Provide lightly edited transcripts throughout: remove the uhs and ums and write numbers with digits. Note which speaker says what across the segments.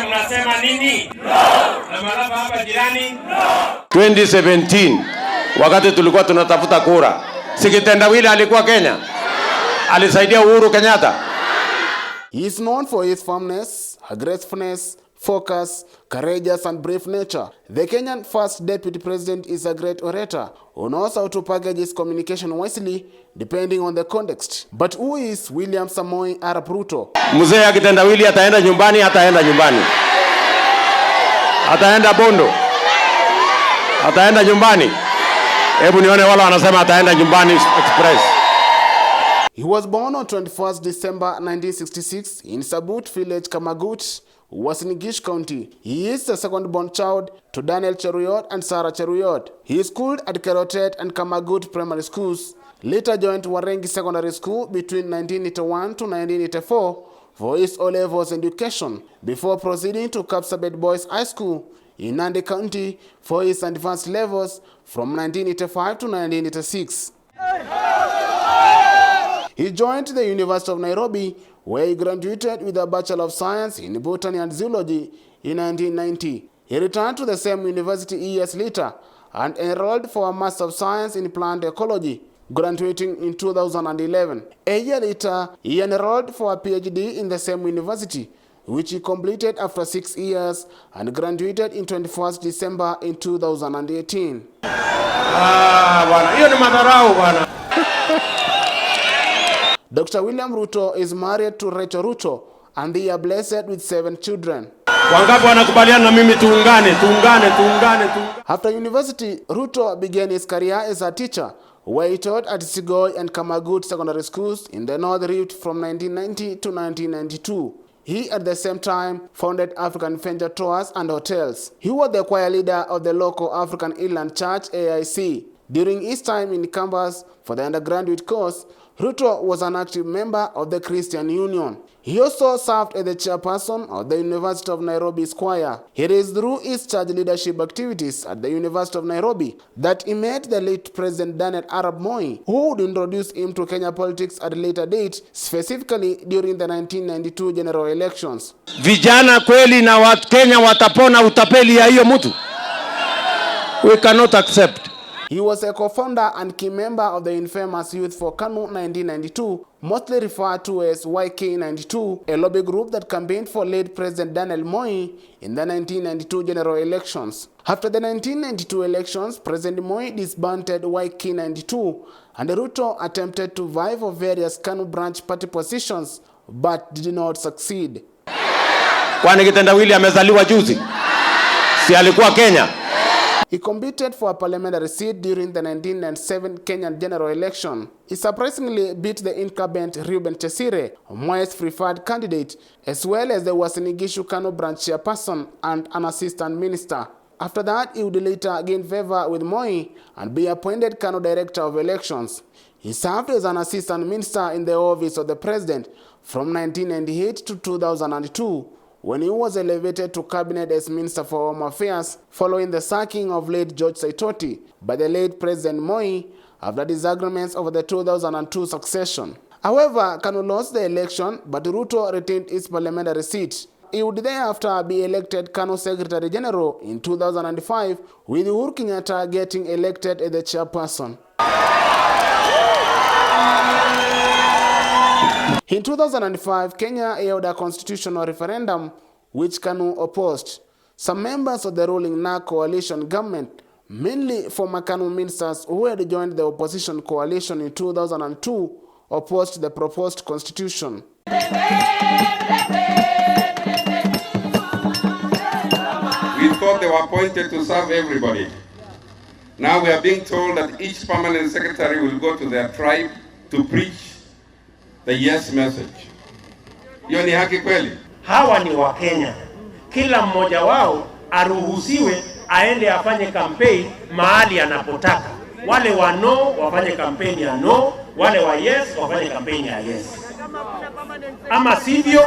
Speaker 1: Mnasema nini? No! Na malaba hapa jirani?
Speaker 2: No! 2017 wakati tulikuwa tunatafuta kura, si kitendawili alikuwa Kenya? Alisaidia Uhuru Kenyatta?
Speaker 3: He is known for his firmness, aggressiveness, focus, courageous and brave nature. The Kenyan first deputy president is a great orator who knows how to package his communication wisely depending on the context. But who is William Samoei Arap Ruto?
Speaker 2: Mzee akitendawili ataenda nyumbani, ataenda nyumbani. Ataenda Bondo. Ataenda nyumbani. Hebu nione wala wanasema ataenda nyumbani express.
Speaker 3: He was born on 21st December 1966 in Sabut village, Kamagut, Uasin Gishu County. He is the second born child to Daniel Cheruyot and Sarah Cheruyot. He schooled at Kerotet and Kamagut primary schools. Later joined Warengi Secondary School between 1981 to 1984 for his O-levels education, before proceeding to Kapsabet Boys High School in Nandi County for his advanced levels from 1985 to 1986. He joined the University of Nairobi, where he graduated with a Bachelor of Science in Botany and Zoology in 1990. He returned to the same university years later and enrolled for a Master of Science in Plant Ecology, graduating in 2011. A year later, he enrolled for a PhD in the same university, which he completed after 6 years and graduated in 21st December in 2018.
Speaker 2: Bwana, hiyo ni madharau bwana.
Speaker 3: Dr. William Ruto is married to Rachel Ruto and they are blessed with 7 children.
Speaker 2: Wangapi wanakubaliana na mimi tuungane.
Speaker 3: After university, Ruto began his career as a teacher, where he taught at Sigoi and Kamagut secondary schools in the North Rift from 1990 to 1992. He at the same time founded African Venture Tours and Hotels. He was the choir leader of the local African Inland Church AIC. During his time in campus for the undergraduate course, Ruto was an active member of the Christian Union. He also served as the chairperson of the University of Nairobi's choir. It is through his church leadership activities at the University of Nairobi that he met the late President Daniel Arap Moi, who would introduce him to Kenya politics at a later date, specifically during the 1992 general elections.
Speaker 2: Vijana kweli na watu Kenya watapona utapeli ya hiyo mtu. We cannot accept.
Speaker 3: He was a co-founder and key member of the infamous Youth for KANU 1992, mostly referred to as YK92, a lobby group that campaigned for late President Daniel Moi in the 1992 general elections. After the 1992 elections, President Moi disbanded YK92 and Ruto attempted to vie for various KANU branch party positions but did not succeed.
Speaker 2: Kwani kitendawili amezaliwa juzi? Si alikuwa Kenya?
Speaker 3: He competed for a parliamentary seat during the 1997 Kenyan general election. He surprisingly beat the incumbent Reuben Chesire, Moi's preferred candidate, as well as the Uasin Gishu KANU branch chairperson and an assistant minister. After that, he would later gain favor with Moi and be appointed KANU director of elections. He served as an assistant minister in the office of the president from 1998 to 2002. When he was elevated to cabinet as Minister for Home Affairs following the sacking of late George Saitoti by the late President Moi after disagreements over the 2002 succession. However, KANU lost the election, but Ruto retained his parliamentary seat. He would thereafter be elected KANU Secretary General in 2005, with Uhuru Kenyatta getting elected as the chairperson. In 2005, Kenya held a constitutional referendum which KANU opposed. Some members of the ruling NARC coalition government, mainly former KANU ministers who had joined the opposition coalition in 2002, opposed the proposed constitution.
Speaker 1: We thought they were appointed to serve everybody. Now we are being told that each permanent secretary will go to their tribe to preach the yes message. Hiyo ni haki kweli?
Speaker 4: Hawa ni wa Kenya. Kila mmoja wao aruhusiwe aende afanye campaign mahali anapotaka. Wale wa no wafanye campaign ya no, wale wa yes wafanye campaign ya yes. Ama sivyo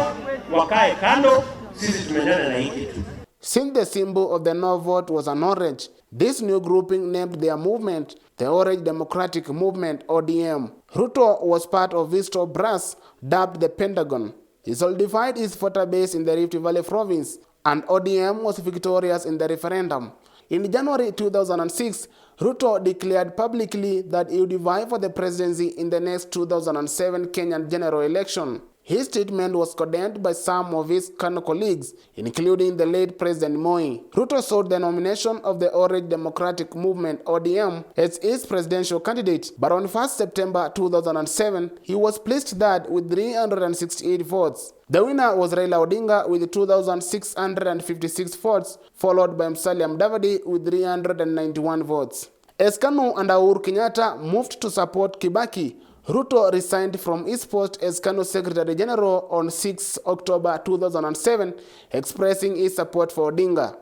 Speaker 4: wakae kando, sisi tumenyana na hiki tu.
Speaker 3: Since the symbol of the no vote was an orange, this new grouping named their movement the Orange Democratic Movement ODM. Ruto was part of this top brass dubbed the Pentagon. He solidified his voter base in the Rift Valley province, and ODM was victorious in the referendum. In January 2006, Ruto declared publicly that he would vie for the presidency in the next 2007 Kenyan general election. His statement was condemned by some of his KANU colleagues, including the late President Moi. Ruto sought the nomination of the Orange Democratic Movement ODM as his presidential candidate, but on 1 September 2007, he was placed third with 368 votes. The winner was Raila Odinga with 2,656 votes, followed by Musalia Mudavadi with 391 votes. As KANU and Uhuru Kenyatta moved to support Kibaki, Ruto resigned from his post as KANU Secretary General on 6 October 2007, expressing his support for Odinga.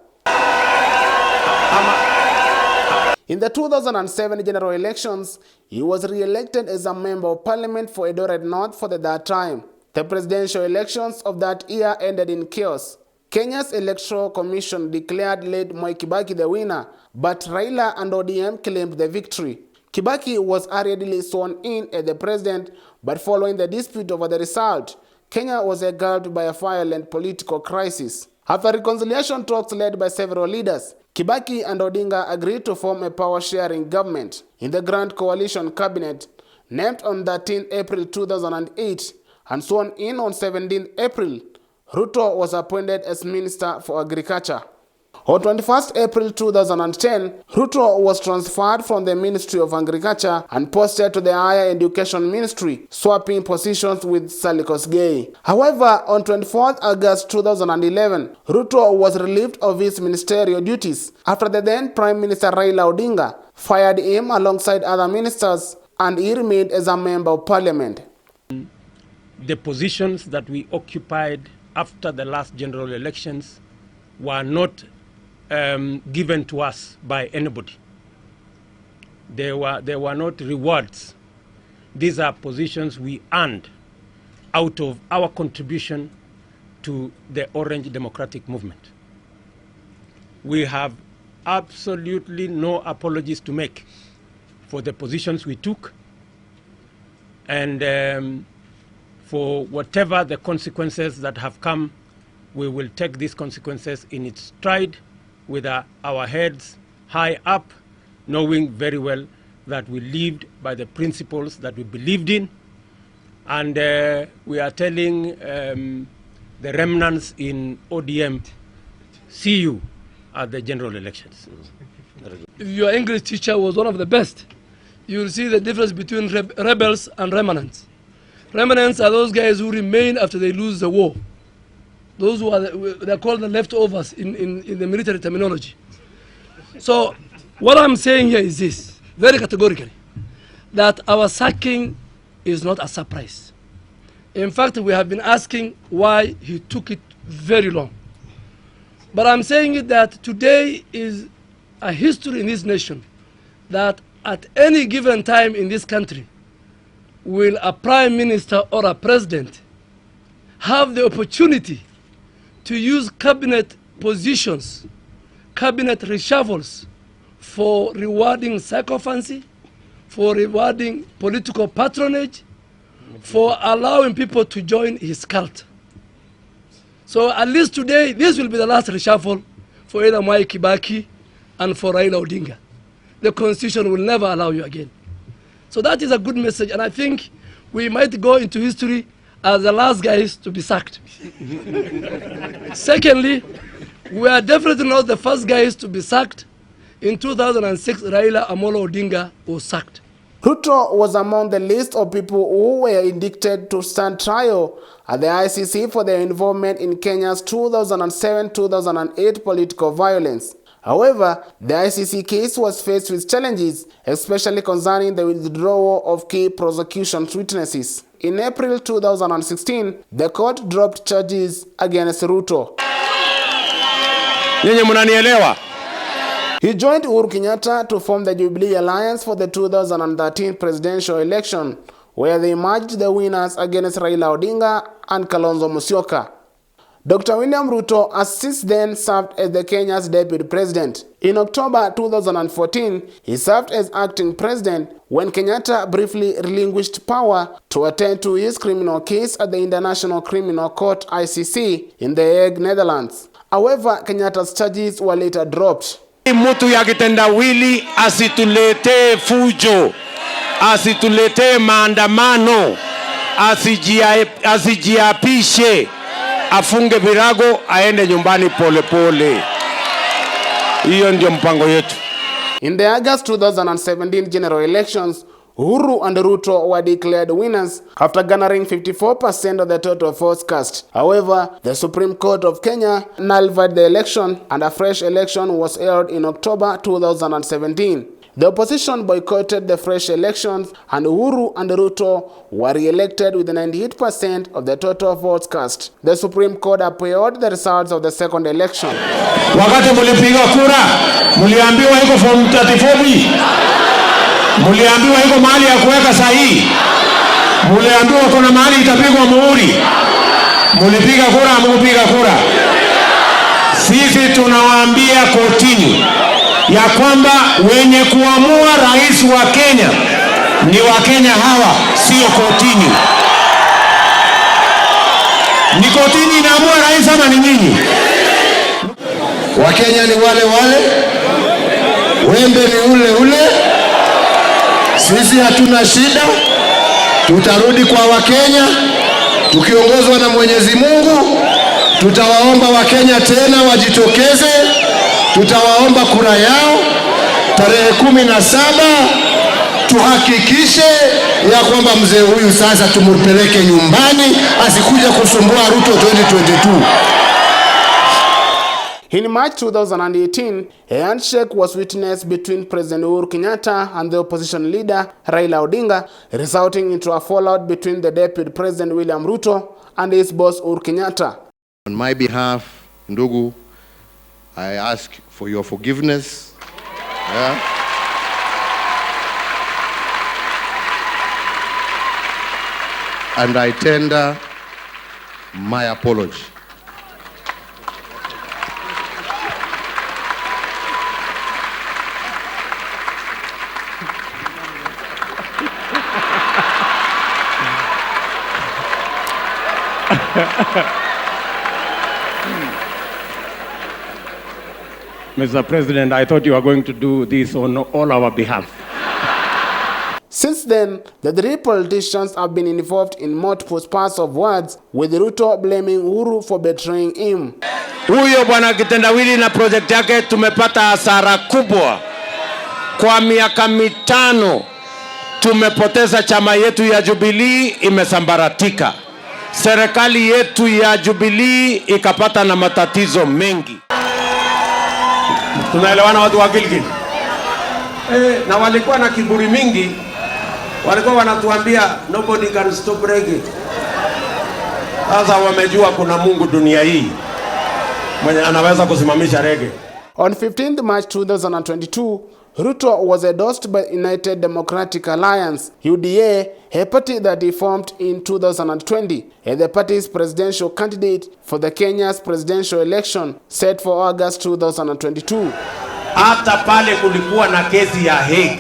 Speaker 3: In the 2007 general elections, he was re-elected as a member of parliament for Eldoret North for the third time. The presidential elections of that year ended in chaos. Kenya's Electoral Commission declared late Moi Kibaki the winner, but Raila and ODM claimed the victory. Kibaki was hurriedly sworn in as the president, but following the dispute over the result, Kenya was engulfed by a violent political crisis. After reconciliation talks led by several leaders, Kibaki and Odinga agreed to form a power-sharing government. In the Grand Coalition Cabinet, named on 13 April 2008 and sworn in on 17 April, Ruto was appointed as Minister for Agriculture. On 21 April 2010, Ruto was transferred from the Ministry of Agriculture and posted to the Higher Education Ministry, swapping positions with Sally Kosgei. However, on 24 August 2011, Ruto was relieved of his ministerial duties after the then Prime Minister Raila Odinga fired him alongside other ministers, and he remained as a member of parliament.
Speaker 4: The positions that we occupied after the last general elections were not given to us by anybody. They were not rewards. These are positions we earned out of our contribution to the Orange Democratic Movement. We have absolutely no apologies to make for the positions we took, and for whatever the consequences that have come, we will take these consequences in its stride with our heads high up, knowing very well that we lived by the principles that we believed in, and we are telling the remnants in ODM, see you at the general elections.
Speaker 5: If your English teacher was one of the best, you will see the difference between rebels and remnants. Remnants are those guys who remain after they lose the war. Those who are, they're called the leftovers in the military terminology. So what I'm saying here is this, very categorically, that our sacking is not a surprise. In fact, we have been asking why he took it very long. But I'm saying it that today is a history in this nation that at any given time in this country, will a prime minister or a president have the opportunity to use cabinet positions, cabinet reshuffles for rewarding sycophancy, for rewarding political patronage, for allowing people to join his cult. So at least today, this will be the last reshuffle for either Mwai Kibaki and for Raila Odinga. The Constitution will never allow you again. So that is a good message, and I think we might go into history as the last guys to be sacked. Secondly, we are definitely not the first guys to be sacked. In 2006, Raila Amolo Odinga was sacked.
Speaker 3: Ruto was among the list of people who were indicted to stand trial at the ICC for their involvement in Kenya's 2007-2008 political violence. However, the ICC case was faced with challenges, especially concerning the withdrawal of key prosecution witnesses. In April 2016, the court dropped charges against Ruto.
Speaker 2: Nyinyi mnanielewa?
Speaker 3: He joined Uhuru Kenyatta to form the Jubilee Alliance for the 2013 presidential election, where they emerged the winners against Raila Odinga and Kalonzo Musyoka. Dr. William Ruto has since then served as the Kenya's deputy president. In October 2014, he served as acting president when Kenyatta briefly relinquished power to attend to his criminal case at the International Criminal Court (ICC) in The Hague, Netherlands. However, Kenyatta's charges were later dropped.
Speaker 2: Mtu ya kitendawili asituletee fujo, asituletee maandamano, asijiapishe, afunge virago, aende nyumbani pole pole. Hiyo ndio mpango yetu.
Speaker 3: In the August 2017 general elections, Uhuru and Ruto were declared winners after garnering 54% of the total votes cast. However, the Supreme Court of Kenya nullified the election and a fresh election was held in October 2017. The opposition boycotted the fresh elections and Uhuru and Ruto were re-elected with 98% of the total votes cast. The Supreme Court upheld the results of the second election.
Speaker 2: Wakati mulipiga kura, muliambiwa iko form 34B. Muliambiwa iko mahali ya kuweka sahihi. Muliambiwa kuna mahali itapigwa muhuri. Mulipiga kura, hamukupiga kura. Sisi tunawaambia kotini ya kwamba wenye kuamua rais wa Kenya ni Wakenya hawa, sio kotini. Ni kotini inaamua rais ama ni nyinyi?
Speaker 6: Wakenya ni wale wale, wembe ni ule ule. Sisi hatuna shida, tutarudi kwa Wakenya tukiongozwa na Mwenyezi Mungu. Tutawaomba Wakenya tena wajitokeze, tutawaomba kura yao tarehe 17. Tuhakikishe ya kwamba mzee huyu sasa tumupeleke nyumbani, asikuja kusumbua Ruto 2022.
Speaker 3: In March 2018, a handshake was witnessed between President Uhuru Kenyatta and the opposition leader Raila Odinga, resulting into a fallout between the deputy president William Ruto and his boss Uhuru Kenyatta.
Speaker 6: On my behalf, ndugu, I ask for your forgiveness. And I tender my apology.
Speaker 2: Mr. President, I thought you were going to do this on all our behalf.
Speaker 3: Since then, the three politicians have been involved in multiple spats of words, with Ruto blaming Uhuru for betraying him.
Speaker 2: Huyo bwana kitendawili na project yake tumepata hasara kubwa. Kwa miaka mitano tumepoteza chama yetu ya Jubilee, imesambaratika. Serikali yetu ya Jubilee ikapata na matatizo mengi. Tunaelewana watu wa Gilgil? Na walikuwa na kiburi mingi. Walikuwa wanatuambia nobody can stop reggae. Sasa wamejua kuna Mungu dunia hii mwenye anaweza kusimamisha reggae.
Speaker 3: On 15th March 2022, Ruto was endorsed by United Democratic Alliance, UDA, a party that he formed in 2020, as the party's presidential candidate for the Kenya's presidential election set for August 2022.
Speaker 2: Hata pale kulikuwa na kesi ya Hague.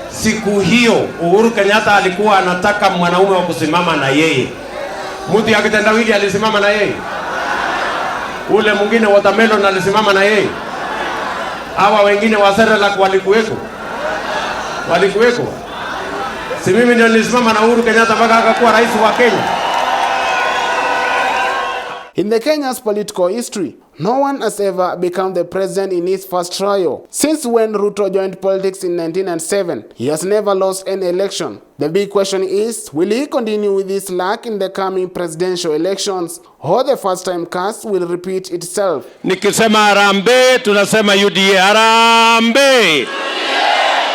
Speaker 2: Siku hiyo Uhuru Kenyatta alikuwa anataka mwanaume wa kusimama na yeye. Mtu ya kitendawili alisimama na yeye. Ule mwingine watermelon alisimama na yeye. Hawa wengine wa Serelak walikuweko. Si mimi ndio nilisimama na Uhuru Kenyatta mpaka akakuwa rais wa Kenya.
Speaker 3: In the Kenya's political history, no one has ever become the president in his first trial. Since when Ruto joined politics in 1997, he has never lost any election. The big question is, will he continue with this luck in the coming presidential elections, or the first time cast will repeat itself?
Speaker 2: Nikisema Harambee, tunasema UDA. Harambee!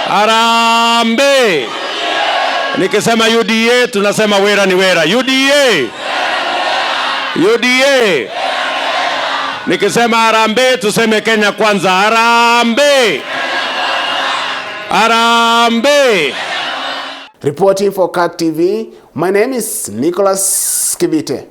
Speaker 2: Harambee! Nikisema UDA, tunasema wera ni wera. UDA! UDA! Nikisema Harambee, tuseme Kenya kwanza. Harambee! Harambee!
Speaker 3: Reporting for CAT TV, my name is Nicholas Kibite.